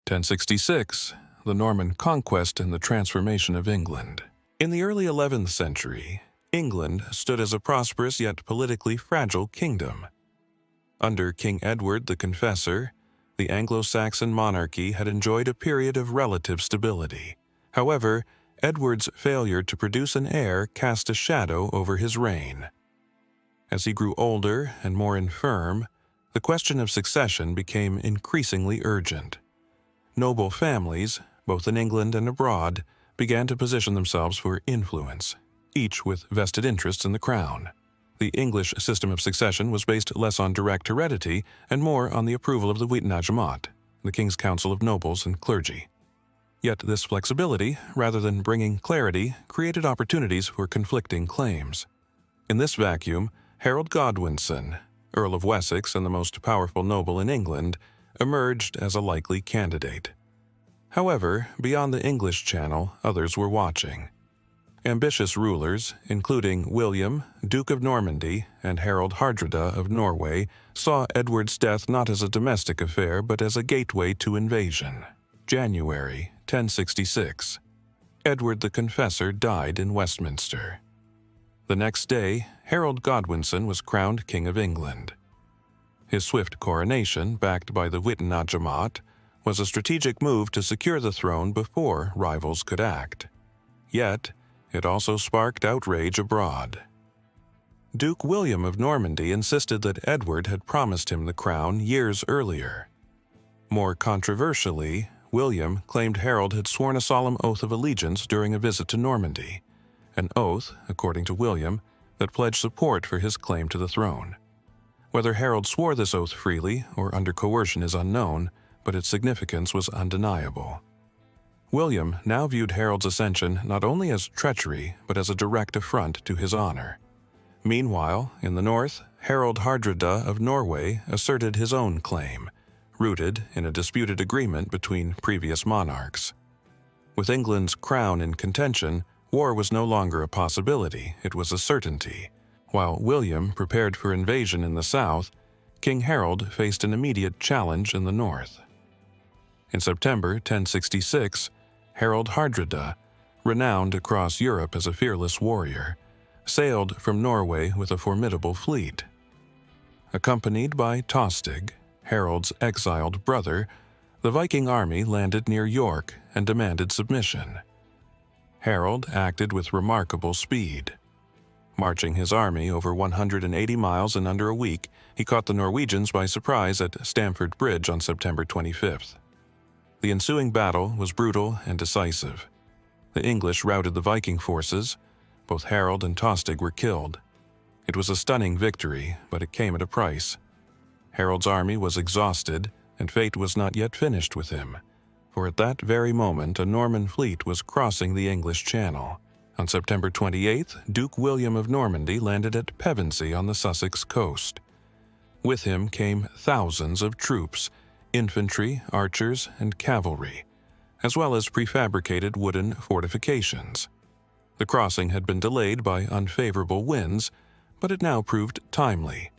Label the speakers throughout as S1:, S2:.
S1: 1066, the Norman Conquest and the Transformation of England. In the early 11th century, England stood as a prosperous yet politically fragile kingdom. Under King Edward the Confessor, the Anglo-Saxon monarchy had enjoyed a period of relative stability. However, Edward's failure to produce an heir cast a shadow over his reign. As he grew older and more infirm, the question of succession became increasingly urgent. Noble families, both in England and abroad, began to position themselves for influence, each with vested interests in the crown. The English system of succession was based less on direct heredity and more on the approval of the wittenagemat, the King's Council of Nobles and Clergy. Yet this flexibility, rather than bringing clarity, created opportunities for conflicting claims. In this vacuum, Harold Godwinson, Earl of Wessex and the most powerful noble in England, emerged as a likely candidate. However, beyond the English Channel, others were watching. Ambitious rulers, including William, Duke of Normandy, and Harald Hardrada of Norway, saw Edward's death not as a domestic affair but as a gateway to invasion. January 1066. Edward the Confessor died in Westminster. The next day, Harold Godwinson was crowned King of England. His swift coronation, backed by the wittenagemat, was a strategic move to secure the throne before rivals could act. Yet, it also sparked outrage abroad. Duke William of Normandy insisted that Edward had promised him the crown years earlier. More controversially, William claimed Harold had sworn a solemn oath of allegiance during a visit to Normandy, an oath, according to William, that pledged support for his claim to the throne. Whether Harold swore this oath freely or under coercion is unknown, but its significance was undeniable. William now viewed Harold's ascension not only as treachery, but as a direct affront to his honor. Meanwhile, in the north, Harald Hardrada of Norway asserted his own claim, rooted in a disputed agreement between previous monarchs. With England's crown in contention, war was no longer a possibility, it was a certainty. While William prepared for invasion in the south, King Harold faced an immediate challenge in the north. In September 1066, Harald Hardrada, renowned across Europe as a fearless warrior, sailed from Norway with a formidable fleet. Accompanied by Tostig, Harold's exiled brother, the Viking army landed near York and demanded submission. Harold acted with remarkable speed. Marching his army over 180 miles in under a week, he caught the Norwegians by surprise at Stamford Bridge on September 25th. The ensuing battle was brutal and decisive. The English routed the Viking forces. Both Harold and Tostig were killed. It was a stunning victory, but it came at a price. Harold's army was exhausted, and fate was not yet finished with him, for at that very moment a Norman fleet was crossing the English Channel. On September 28th, Duke William of Normandy landed at Pevensey on the Sussex coast. With him came thousands of troops, infantry, archers, and cavalry, as well as prefabricated wooden fortifications. The crossing had been delayed by unfavorable winds, but it now proved timely.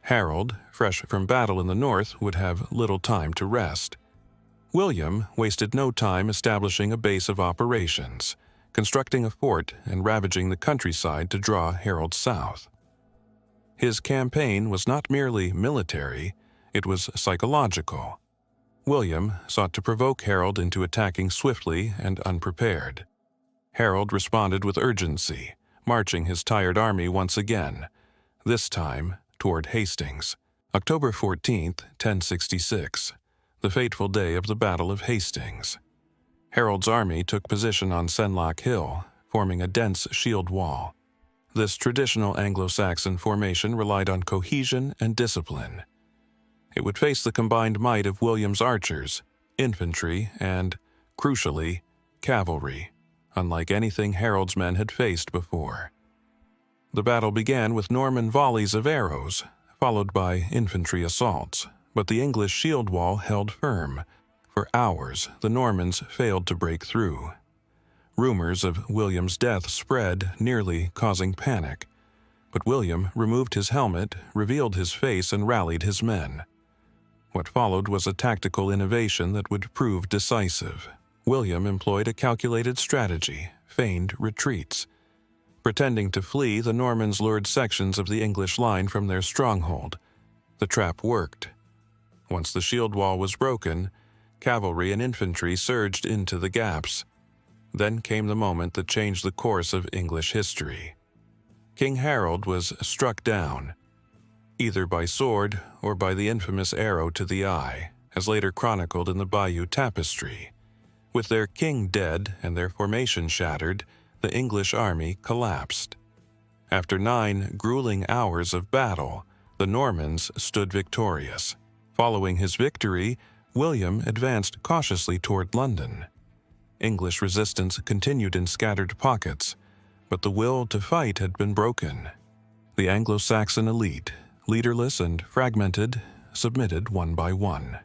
S1: Harold, fresh from battle in the north, would have little time to rest. William wasted no time establishing a base of operations, constructing a fort and ravaging the countryside to draw Harold south. His campaign was not merely military, it was psychological. William sought to provoke Harold into attacking swiftly and unprepared. Harold responded with urgency, marching his tired army once again, this time toward Hastings. October 14th, 1066, the fateful day of the Battle of Hastings. Harold's army took position on Senlac Hill, forming a dense shield wall. This traditional Anglo-Saxon formation relied on cohesion and discipline. It would face the combined might of William's archers, infantry, and, crucially, cavalry, unlike anything Harold's men had faced before. The battle began with Norman volleys of arrows, followed by infantry assaults, but the English shield wall held firm. For hours, the Normans failed to break through. Rumors of William's death spread, nearly causing panic. But William removed his helmet, revealed his face, and rallied his men. What followed was a tactical innovation that would prove decisive. William employed a calculated strategy, feigned retreats. Pretending to flee, the Normans lured sections of the English line from their stronghold. The trap worked. Once the shield wall was broken, cavalry and infantry surged into the gaps. Then came the moment that changed the course of English history. King Harold was struck down, either by sword or by the infamous arrow to the eye, as later chronicled in the Bayeux Tapestry. With their king dead and their formation shattered, the English army collapsed. After 9 grueling hours of battle, the Normans stood victorious. Following his victory, William advanced cautiously toward London. English resistance continued in scattered pockets, but the will to fight had been broken. The Anglo-Saxon elite, leaderless and fragmented, submitted one by one.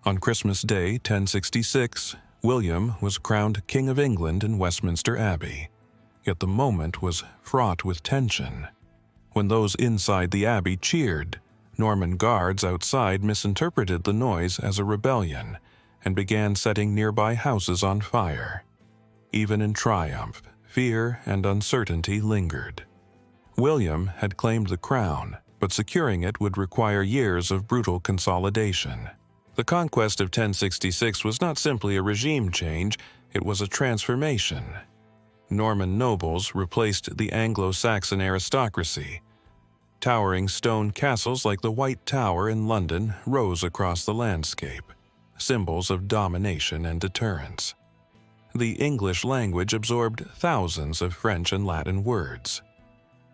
S1: On Christmas Day, 1066, William was crowned King of England in Westminster Abbey. Yet the moment was fraught with tension. When those inside the abbey cheered, Norman guards outside misinterpreted the noise as a rebellion and began setting nearby houses on fire. Even in triumph, fear and uncertainty lingered. William had claimed the crown, but securing it would require years of brutal consolidation. The conquest of 1066 was not simply a regime change, it was a transformation. Norman nobles replaced the Anglo-Saxon aristocracy. Towering stone castles like the White Tower in London rose across the landscape, symbols of domination and deterrence. The English language absorbed thousands of French and Latin words.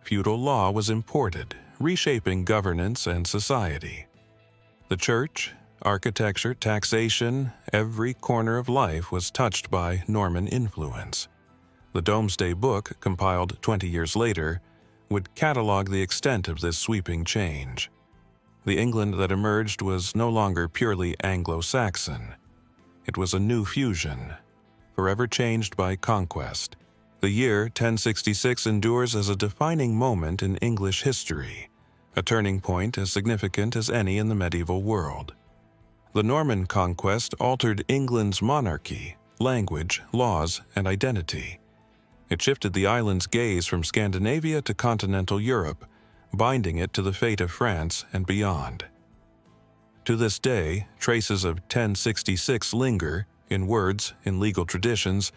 S1: Feudal law was imported, reshaping governance and society. The church, architecture, taxation, every corner of life was touched by Norman influence. The Domesday Book, compiled 20 years later, would catalog the extent of this sweeping change. The England that emerged was no longer purely Anglo-Saxon. It was a new fusion, forever changed by conquest. The year 1066 endures as a defining moment in English history, a turning point as significant as any in the medieval world. The Norman conquest altered England's monarchy, language, laws, and identity. It shifted the island's gaze from Scandinavia to continental Europe, binding it to the fate of France and beyond. To this day, traces of 1066 linger in words, in legal traditions,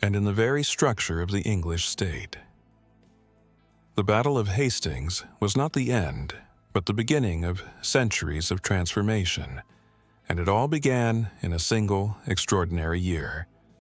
S1: and in the very structure of the English state. The Battle of Hastings was not the end, but the beginning of centuries of transformation, and it all began in a single extraordinary year.